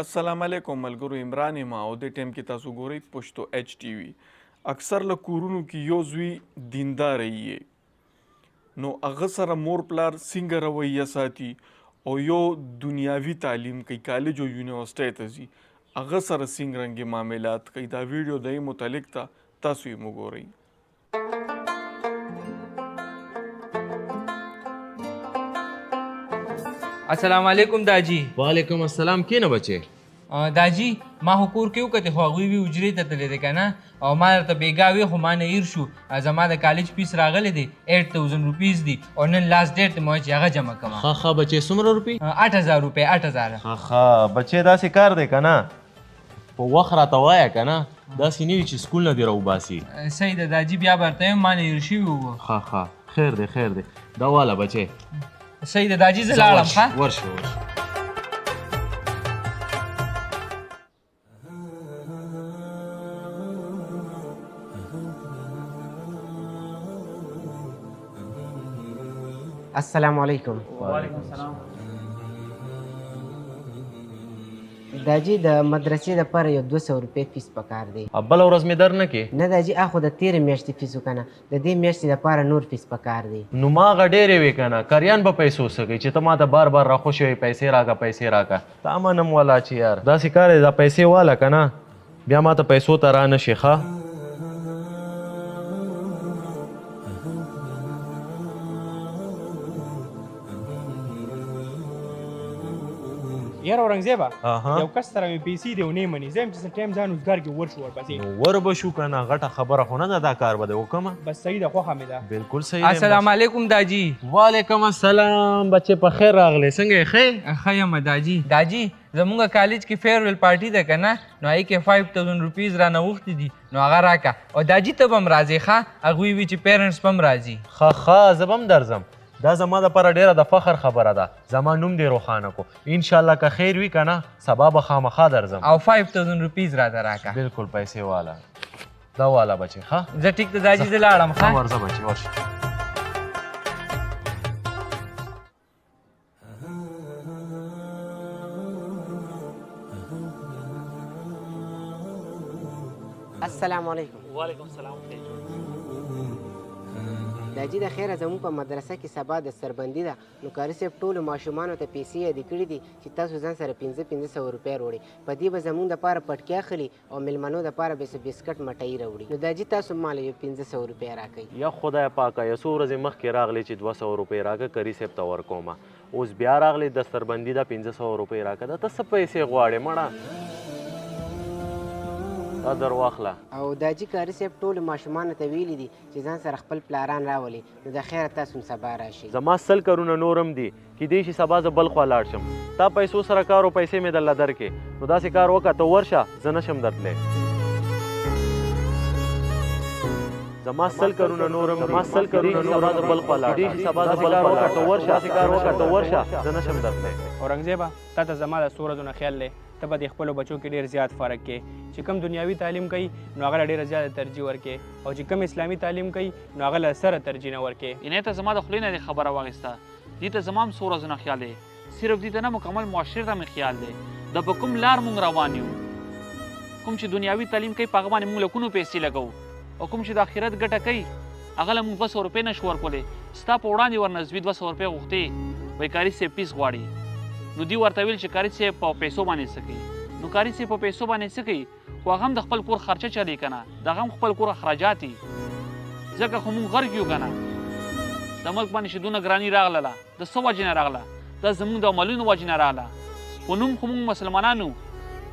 السلام علیکم ملګرو، عمران یم او دې ټایم کې تاسو ګورئ پښتو ایچ ټي وي. اکثر له کورونو کې یو زوی دینداره یې، نو هغه سره مور پلار څنګه رویه ساتي او یو دنیاوي تعلیم کوي، کالج او یونیورسټۍ ته ځي، هغه سره څنګه رنګې معاملات کوي. دا ویډیو د دې متعلق ته تاسو یې وګورئ. السلام علیکم داجی. وعلیکم السلام. کینه بچې؟ داجی ما خو کور کې وکتې خو هغوی وي حجرې ته تللی دی که نه، او ما درته بېګا وې خو ما نه هیر شو. زما د کالج فیس راغلی دی 8000 روپیز دی او نن لاست ډیټ ته مې وایي چې هغه جمع کړم. ښه بچې څومره روپۍ؟ 8000 روپۍ. 8000. ښه بچې داسې کار دی که نه، په وخت راته وایه که نه، داسې نه وي چې سکول نه دې راوباسي. صحیح ده داجي، بیا به ورته یم ما نه هیر شوي وو. ښه خیر دی دا واله بچې. صحیح ده داجي، زه لاړم. ښه ورشه. السلام علیکم. وعلیکم السلام. داجي د مدرسې دپاره یو 200 روپۍ فیس پکار دی. بله ورځ مې در نه کې؟ نه داجي اخو د تېرې میاشتې فیس وکنه، د دې میاشتې دپاره نور فیس پکار دی. نو ما هغه ډېرې وې که نه، کریان به پیسو څه کوي چې ته ما ته بار راخوشې وې پیسې راکه. تا منم والا چې یار داسې کار دی، دا پیسې واله که نه بیا ما ته پیسو ته را نه شي. ښه یاره اورنګزیبه، یو کس سره مې پیسې دی او نه مني، زه یم چې څه ټایم ځان روزګار کې ورشو ورپسې. نو ور به شو که نه، غټه خبره خو نه ده، دا کار به دې وکړمه. بس صحیح ده، خوښه مې ده. بلکل صحیح. السلام علیکم داجی. وعلیکم السلام. بچې په خیر راغلی، څنګه یې؟ ښه یم داجی. داجی زمونږ کالج کې فیرویل پارټي ده که نه، نو هغې کې 5000 روپیز رانه غوښتي دي، نو هغه راکه. او داجي ته به هم راځې. ښه هغوی وي چې پیرنټس به هم راځي. ښه زه به هم درځم. دا زما دپاره ډېره د فخر خبره ده. زما نوم دې روښانه کو. انشاءالله که خیر وي که نه، سبا به خامخا درځم. او 5000 روپیز راته راکه. بلکل پیسې والا. دا والا بچې. ښه زه ټیک ته داجي زه لاړم. ښه ورځه بچې ورشه. السلام علیکم. وعلیکم السلام. داجي د خیره زموږ په مدرسه کې سبا د سربندي ده، نو کاري صاحب ټولو ماشومانو ته پیسې یادې کړي دي چې تاسو ځان سره 500 روپۍ راوړئ. په دې به زموږ دپاره پټکي اخلي او میلمنو دپاره به یې بسکټ مټۍ راوړي. نو داجي تاسو ماله یو 500 روپۍ راکئ. یا خدای پاکه، یو څو ورځې مخکې راغلی چې 200 روپۍ راکه کري صاحب ته ورکومه، اوس بیا راغلی دستربندي ده 500 روپۍ راکه. دا ته څه پیسې غواړې مړه؟ دا در واخله. او داجي کاري صاحب ټولو ماشومانو ته ویلي دي چې ځان سره خپل پلاران راولي، نو د خیره تاسو هم سبا راشئ. زما 100 کارونه نورم دي، کیدای شي سبا زه بل خوا لاړ شم. تا پیسو سره کار او پیسې مې درله درکې، نو داسې کار وکړه ته ورشه، زه نشم درتلی. زما 100 کارونه نورم دي، سبا زه بل خوا لاړ شم. کیدای شي سبا زه بل خوا لاړ شم. داسې کار وکړه ته ورشه، زه نشم درتلی. اورنګزیبه تا ته زما د څو ورځو نه خیال دی، ته به د خپلو بچو کې ډېر زیات فرق کې چې کوم دنیاوي تعلیم کوي نو هغه له ډېره زیاته ترجیح ورکې، او چې کوم اسلامي تعلیم کوي نو هغه له سره ترجیح نه ورکې. یعنې ته زما د خولې نه دې خبره واخیسته، دې ته زما هم څو ورځو نه خیال دی، صرف دې ته نه مکمل معاشرې ته مې خیال دی. د په کوم لار مونږ روان یو، کوم چې دنیاوي تعلیم کوي په هغه باندې مونږ له کونو پیسې لګوو، او کوم چې د آخرت ګټه کوي هغه له مونږ 200 روپۍ نشو ورکولی. ستا په وړاندې ورنه زوی 200 روپۍ غوښتې، وایي کاري صاحب فیس غواړي. نو دوی ورته ویل چې کاري صاحب په پیسو باندې څه کوي. نو کاري صاحب په پیسو باندې څه کوي، خو هغه هم د خپل کور خرچه چلی که نه، د هغه هم خپل کور اخراجات دي. ځکه خو مونږ غرق یو که نه، د ملک باندې چې دونه ګراني راغله، د څه وجې نه راغله؟ دا زمونږ د عملونو وجې نه راغله. په نوم خو مونږ مسلمانانو،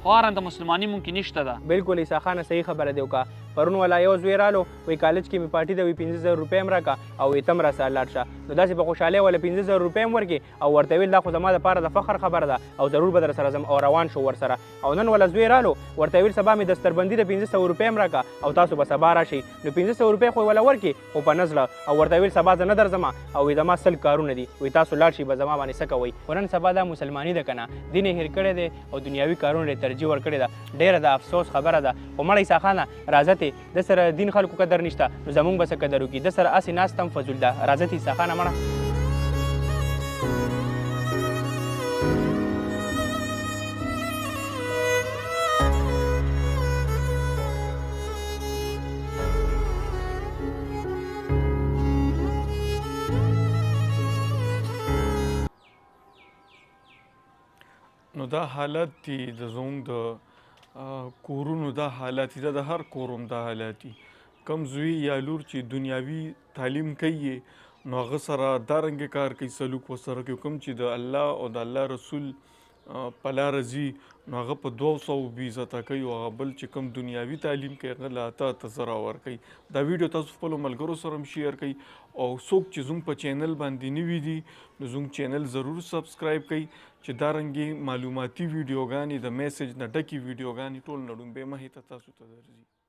خو هره د مسلماني مونږ کې نشته ده. بلکل عیسی خانه صحیح خبره دی وکړه. پرون والا یو زوی رالو، وایي کالج کې مې پارټي ده، وایي 500 روپۍ هم راکړه او وایي ته هم راسره لاړ شه. نو داسې په خوشحالۍ والا 500 روپۍ هم ورکړي او ورته ویل دا خو زما دپاره د فخر خبره ده او ضرور به در سره ځم، او روان شو ورسره. او نن والا زوی رالو، ورته ویل سبا مې دستربندي د 500 روپۍ هم راکړه او تاسو به سبا راشئ. نو 500 روپۍ خو یې والا ورکړي خو په نزله، او ورته ویل سبا زه نه درځم، او وایي زما 100 کارونه دي، وایي تاسو لاړ شئ به زما باندې څه کوئ. خو نن سبا دا مسلماني ده که نه، دین یې هېر کړی دی او دنیاوي کارونه یې ترجیح ورکړې ده. ډېره د افسوس خبره ده. خو مړه عیسی خانه راځه ته د سره دین خلکو قدر نشته، نو زمونږ به څه قدر وکړي. د سره هسې ناست هم فضول ده. راځه ته عیسی خانه مړه. نو دا حالت دي د زموږ د کورونو دا حالت دي، دا د هر کور هم دا حالت دي. کم زوی یا لور چې دنیاوي تعلیم کوي نو هغه سره دارنګې کار کوي، سلوک ورسره کوي. کوم چې د الله او د الله رسول په لاره ځي نو هغه په 200 بې عزته کوي، او هغه بل چې کوم دنیاوي تعلیم کوي هغه له 8 زره ورکوي. دا ویډیو تاسو خپلو ملګرو سره هم شیر کوئ، او څوک چې زموږ په چینل باندې نوي دي نو زموږ چینل ضرور سبسکرایب کوئ چې دارنګې معلوماتي ویډیوګانې د میسج نه ډکې ویډیوګانې ټول نه ډومبې مخې ته تاسو ته درځي.